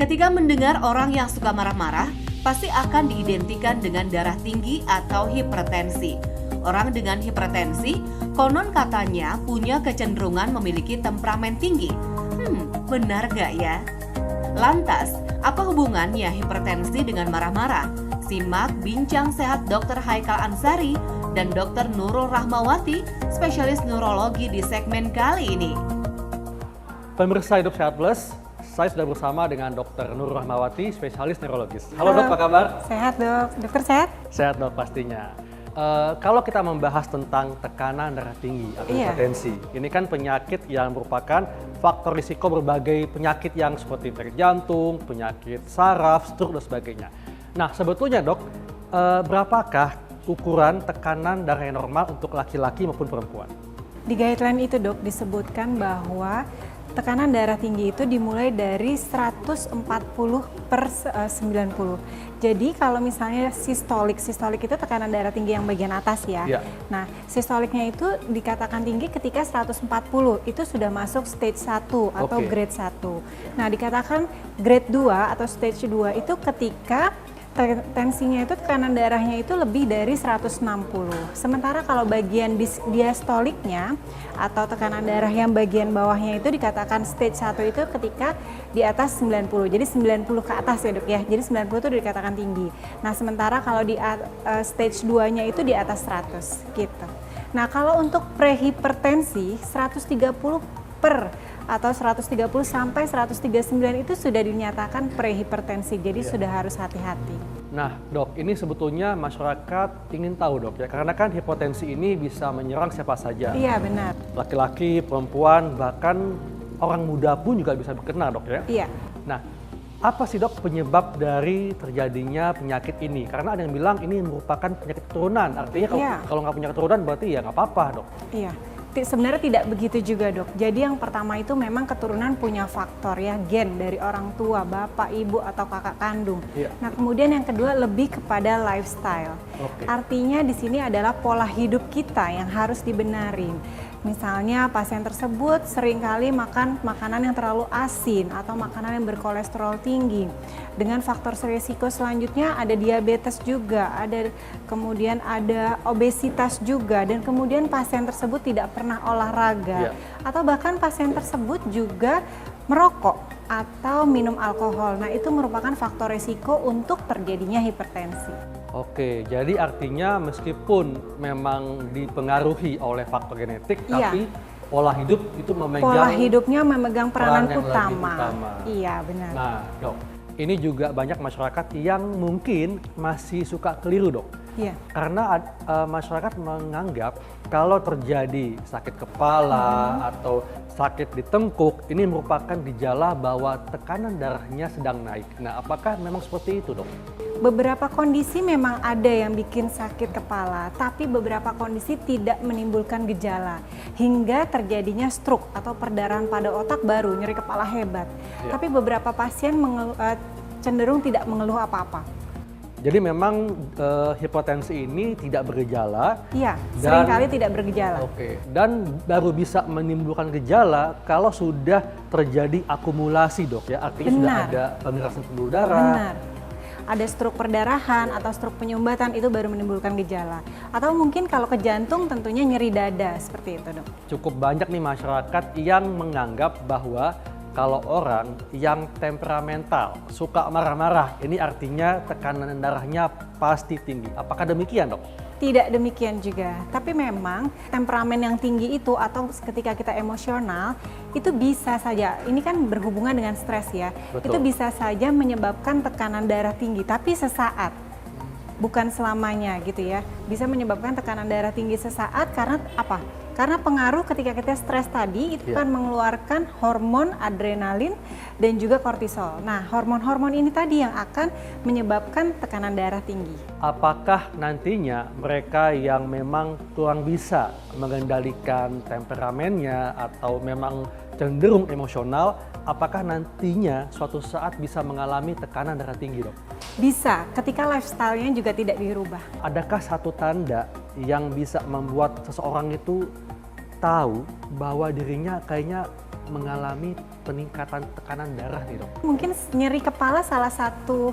Ketika mendengar orang yang suka marah-marah, pasti akan diidentikan dengan darah tinggi atau hipertensi. Orang dengan hipertensi, konon katanya punya kecenderungan memiliki temperamen tinggi. Benar gak ya? Lantas, apa hubungannya hipertensi dengan marah-marah? Simak Bincang Sehat Dr. Haikal Ansari dan Dr. Nurul Rahmawati, spesialis neurologi di segmen kali ini. Pemirsa Hidup Sehat Plus, saya sudah bersama dengan Dr. Nurul Rahmawati, spesialis neurologis. Halo dok, apa kabar? Sehat dok, dokter sehat? Sehat dok pastinya. Kalau kita membahas tentang tekanan darah tinggi atau hipertensi, ini kan penyakit yang merupakan faktor risiko berbagai penyakit yang seperti penyakit jantung, penyakit saraf, stroke dan sebagainya. Nah sebetulnya dok, berapakah ukuran tekanan darah yang normal untuk laki-laki maupun perempuan? Di guideline itu dok disebutkan bahwa tekanan darah tinggi itu dimulai dari 140/90. Jadi kalau misalnya sistolik itu tekanan darah tinggi yang bagian atas ya. Nah, sistoliknya itu dikatakan tinggi ketika 140, itu sudah masuk stage 1 atau grade 1. Nah, dikatakan grade 2 atau stage 2 itu ketika tensinya itu, tekanan darahnya itu lebih dari 160. Sementara kalau bagian diastoliknya atau tekanan darah yang bagian bawahnya itu dikatakan stage 1 itu ketika di atas 90. Jadi 90 ke atas ya dok ya. Jadi 90 itu dikatakan tinggi. Nah sementara kalau di stage 2-nya itu di atas 100 gitu. Nah kalau untuk prehipertensi 130 atau 130 sampai 139 itu sudah dinyatakan prehipertensi, jadi sudah harus hati-hati. Nah dok, ini sebetulnya masyarakat ingin tahu dok ya, karena kan hipertensi ini bisa menyerang siapa saja. Iya benar. Laki-laki, perempuan, bahkan orang muda pun juga bisa terkena dok ya. Iya. Nah, apa sih dok penyebab dari terjadinya penyakit ini? Karena ada yang bilang ini merupakan penyakit keturunan, artinya kalau nggak punya keturunan berarti ya nggak apa-apa dok. Iya. Sebenarnya tidak begitu juga dok. Jadi yang pertama itu memang keturunan punya faktor ya, gen dari orang tua, bapak, ibu atau kakak kandung. Nah kemudian yang kedua lebih kepada lifestyle. Artinya di sini adalah pola hidup kita yang harus dibenarin. Misalnya pasien tersebut seringkali makan makanan yang terlalu asin atau makanan yang berkolesterol tinggi. Dengan faktor risiko selanjutnya ada diabetes juga, kemudian ada obesitas juga, dan kemudian pasien tersebut tidak pernah olahraga. Atau bahkan pasien tersebut juga merokok atau minum alkohol. Nah itu merupakan faktor risiko untuk terjadinya hipertensi. Oke, jadi artinya meskipun memang dipengaruhi oleh faktor genetik, tapi pola hidup itu hidupnya memegang peranan utama. Iya, benar. Nah, dok, ini juga banyak masyarakat yang mungkin masih suka keliru, dok. Karena masyarakat menganggap kalau terjadi sakit kepala atau sakit di tengkuk, ini merupakan gejala bahwa tekanan darahnya sedang naik. Nah, apakah memang seperti itu, dok? Beberapa kondisi memang ada yang bikin sakit kepala, tapi beberapa kondisi tidak menimbulkan gejala hingga terjadinya stroke atau perdarahan pada otak baru, nyeri kepala hebat. Tapi beberapa pasien cenderung tidak mengeluh apa-apa. Jadi memang hipertensi ini tidak bergejala. Iya, seringkali tidak bergejala. Dan baru bisa menimbulkan gejala kalau sudah terjadi akumulasi dok ya, artinya sudah ada pengerasan pembuluh darah. Ada stroke perdarahan atau stroke penyumbatan, itu baru menimbulkan gejala. Atau mungkin kalau ke jantung tentunya nyeri dada, seperti itu dok. Cukup banyak nih masyarakat yang menganggap bahwa kalau orang yang temperamental, suka marah-marah, ini artinya tekanan darahnya pasti tinggi. Apakah demikian dok? Tidak demikian juga, tapi memang temperamen yang tinggi itu atau ketika kita emosional itu bisa saja, ini kan berhubungan dengan stres ya, itu bisa saja menyebabkan tekanan darah tinggi, tapi sesaat, bukan selamanya gitu ya. Bisa menyebabkan tekanan darah tinggi sesaat karena apa? Karena pengaruh ketika kita stres tadi itu kan mengeluarkan hormon adrenalin dan juga kortisol. Nah, hormon-hormon ini tadi yang akan menyebabkan tekanan darah tinggi. Apakah nantinya mereka yang memang kurang bisa mengendalikan temperamennya atau memang cenderung emosional, apakah nantinya suatu saat bisa mengalami tekanan darah tinggi, dok? Bisa, ketika lifestyle-nya juga tidak dirubah. Adakah satu tanda yang bisa membuat seseorang itu tahu bahwa dirinya kayaknya mengalami peningkatan tekanan darah nih dok? Mungkin nyeri kepala salah satu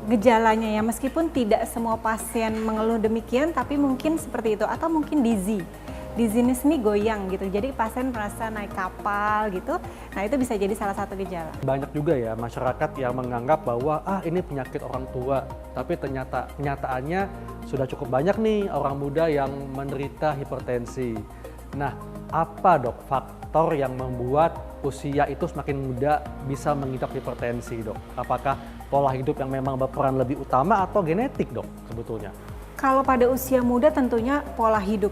gejalanya ya, meskipun tidak semua pasien mengeluh demikian, tapi mungkin seperti itu, atau mungkin dizziness ini goyang gitu, jadi pasien merasa naik kapal gitu, nah itu bisa jadi salah satu gejala. Banyak juga ya masyarakat yang menganggap bahwa ini penyakit orang tua, tapi ternyata kenyataannya sudah cukup banyak nih orang muda yang menderita hipertensi. Nah, apa dok faktor yang membuat usia itu semakin muda bisa mengidap hipertensi dok? Apakah pola hidup yang memang berperan lebih utama atau genetik dok sebetulnya? Kalau pada usia muda tentunya pola hidup,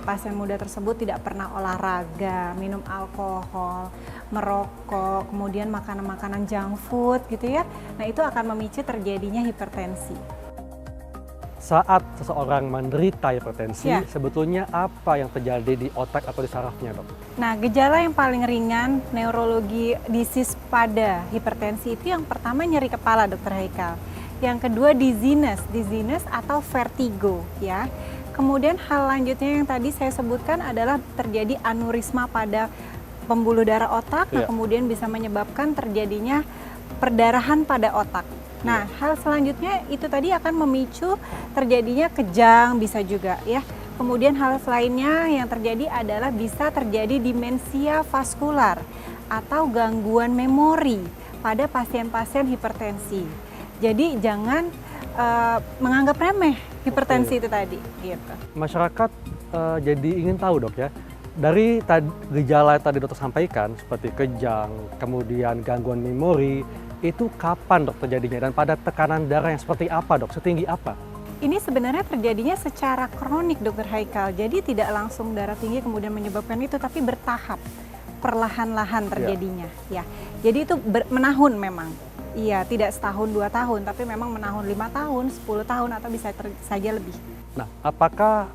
pasien muda tersebut tidak pernah olahraga, minum alkohol, merokok, kemudian makanan-makanan junk food gitu ya. Nah itu akan memicu terjadinya hipertensi. Saat seseorang menderita hipertensi, sebetulnya apa yang terjadi di otak atau di sarafnya dok? Nah gejala yang paling ringan neurologi disease pada hipertensi itu yang pertama nyeri kepala Dr. Haikal. Yang kedua dizziness atau vertigo ya. Kemudian hal lanjutnya yang tadi saya sebutkan adalah terjadi aneurisma pada pembuluh darah otak, nah kemudian bisa menyebabkan terjadinya perdarahan pada otak. Nah, hal selanjutnya itu tadi akan memicu terjadinya kejang bisa juga ya. Kemudian hal lainnya yang terjadi adalah bisa terjadi demensia vaskular atau gangguan memori pada pasien-pasien hipertensi. Jadi jangan menganggap remeh hipertensi itu tadi. Gitu. Masyarakat jadi ingin tahu dok ya, dari gejala yang tadi dokter sampaikan seperti kejang, kemudian gangguan memori, itu kapan dok terjadinya dan pada tekanan darah yang seperti apa dok, setinggi apa? Ini sebenarnya terjadinya secara kronik Dr. Haikal, jadi tidak langsung darah tinggi kemudian menyebabkan itu, tapi bertahap, perlahan-lahan terjadinya. Ya. Jadi itu menahun memang. Iya, tidak setahun 2 tahun, tapi memang menahun 5 tahun, 10 tahun atau bisa saja lebih. Nah, apakah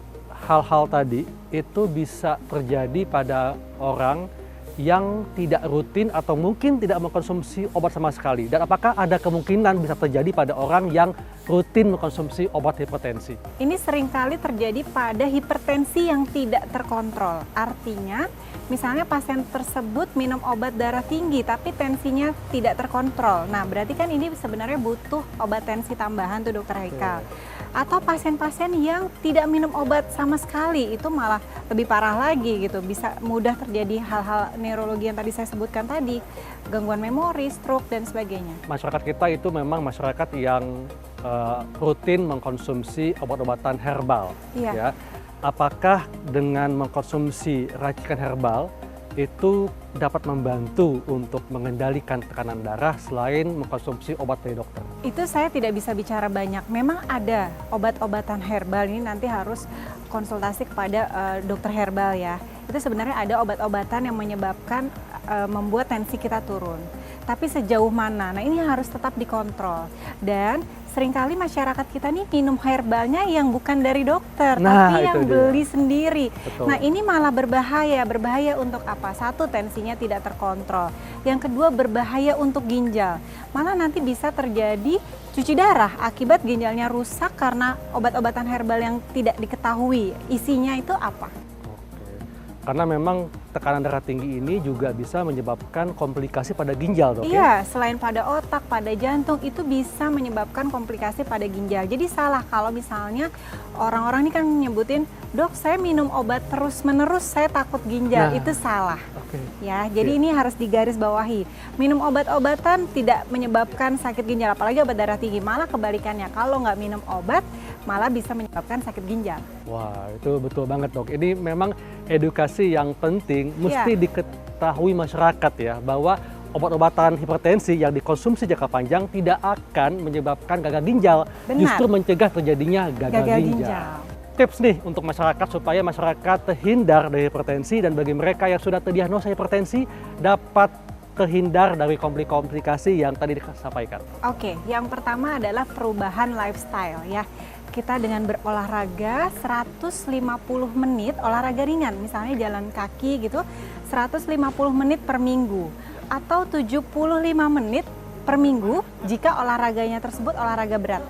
hal-hal tadi itu bisa terjadi pada orang yang tidak rutin atau mungkin tidak mengkonsumsi obat sama sekali? Dan apakah ada kemungkinan bisa terjadi pada orang yang rutin mengkonsumsi obat hipertensi? Ini seringkali terjadi pada hipertensi yang tidak terkontrol. Artinya, misalnya pasien tersebut minum obat darah tinggi tapi tensinya tidak terkontrol. Nah, berarti kan ini sebenarnya butuh obat tensi tambahan tuh Dr. Haikal. Atau pasien-pasien yang tidak minum obat sama sekali, itu malah lebih parah lagi gitu. Bisa mudah terjadi hal-hal neurologi yang tadi saya sebutkan tadi, gangguan memori, stroke dan sebagainya. Masyarakat kita itu memang masyarakat yang rutin mengkonsumsi obat-obatan herbal. Ya. Apakah dengan mengkonsumsi racikan herbal itu dapat membantu untuk mengendalikan tekanan darah selain mengkonsumsi obat dari dokter? Itu saya tidak bisa bicara banyak. Memang ada obat-obatan herbal, ini nanti harus konsultasi kepada dokter herbal ya. Itu sebenarnya ada obat-obatan yang menyebabkan membuat tensi kita turun. Tapi sejauh mana? Nah ini harus tetap dikontrol. Dan seringkali masyarakat kita nih minum herbalnya yang bukan dari dokter, tapi yang beli sendiri. Betul. Nah ini malah berbahaya untuk apa? Satu, tensinya tidak terkontrol. Yang kedua, berbahaya untuk ginjal. Malah nanti bisa terjadi cuci darah akibat ginjalnya rusak karena obat-obatan herbal yang tidak diketahui isinya itu apa. Karena memang tekanan darah tinggi ini juga bisa menyebabkan komplikasi pada ginjal dok ya? Iya, selain pada otak, pada jantung itu bisa menyebabkan komplikasi pada ginjal. Jadi salah kalau misalnya orang-orang ini kan nyebutin, dok saya minum obat terus-menerus saya takut ginjal, itu salah. Ya, jadi ini harus digarisbawahi. Minum obat-obatan tidak menyebabkan sakit ginjal, apalagi obat darah tinggi. Malah kebalikannya, kalau nggak minum obat malah bisa menyebabkan sakit ginjal. Wah, itu betul banget dok. Ini memang edukasi yang penting, mesti diketahui masyarakat ya, bahwa obat-obatan hipertensi yang dikonsumsi jangka panjang tidak akan menyebabkan gagal ginjal, justru mencegah terjadinya gagal ginjal. Tips nih untuk masyarakat supaya masyarakat terhindar dari hipertensi, dan bagi mereka yang sudah terdiagnosa hipertensi dapat terhindar dari komplikasi yang tadi disampaikan. Oke, yang pertama adalah perubahan lifestyle ya. Kita dengan berolahraga 150 menit, olahraga ringan, misalnya jalan kaki gitu, 150 menit per minggu. Atau 75 menit per minggu jika olahraganya tersebut olahraga berat.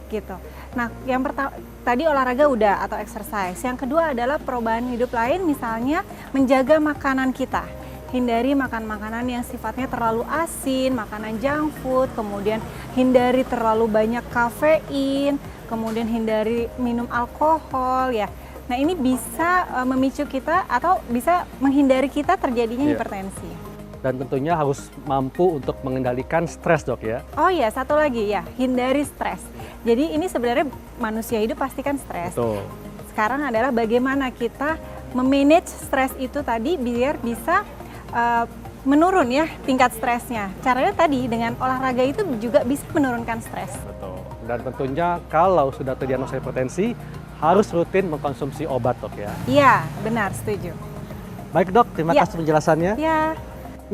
Gitu. Nah, yang pertama tadi olahraga udah atau exercise. Yang kedua adalah perubahan hidup lain, misalnya menjaga makanan kita. hindari makan makanan yang sifatnya terlalu asin, makanan junk food, kemudian hindari terlalu banyak kafein, kemudian hindari minum alkohol ya. Nah ini bisa memicu kita atau bisa menghindari kita terjadinya hipertensi. Dan tentunya harus mampu untuk mengendalikan stres, Dok ya. Oh iya, satu lagi ya, hindari stres. Jadi ini sebenarnya manusia hidup pasti kan stres. Betul. Sekarang adalah bagaimana kita memanage stres itu tadi biar bisa menurun ya tingkat stresnya. Caranya tadi dengan olahraga itu juga bisa menurunkan stres. Betul. Dan tentunya kalau sudah terdiagnosa hipertensi, harus rutin mengkonsumsi obat, Dok ya. Iya, benar, setuju. Baik, Dok, terima kasih penjelasannya. Ya.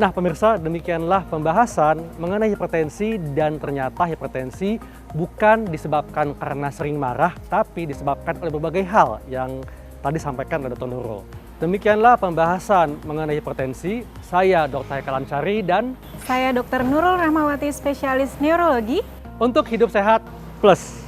Nah, pemirsa, demikianlah pembahasan mengenai hipertensi, dan ternyata hipertensi bukan disebabkan karena sering marah, tapi disebabkan oleh berbagai hal yang tadi sampaikan oleh Dr. Nurul. Demikianlah pembahasan mengenai hipertensi. Saya Dr. Haikal Ansari dan Saya Dr. Nurul Rahmawati, spesialis neurologi. untuk Hidup Sehat Plus.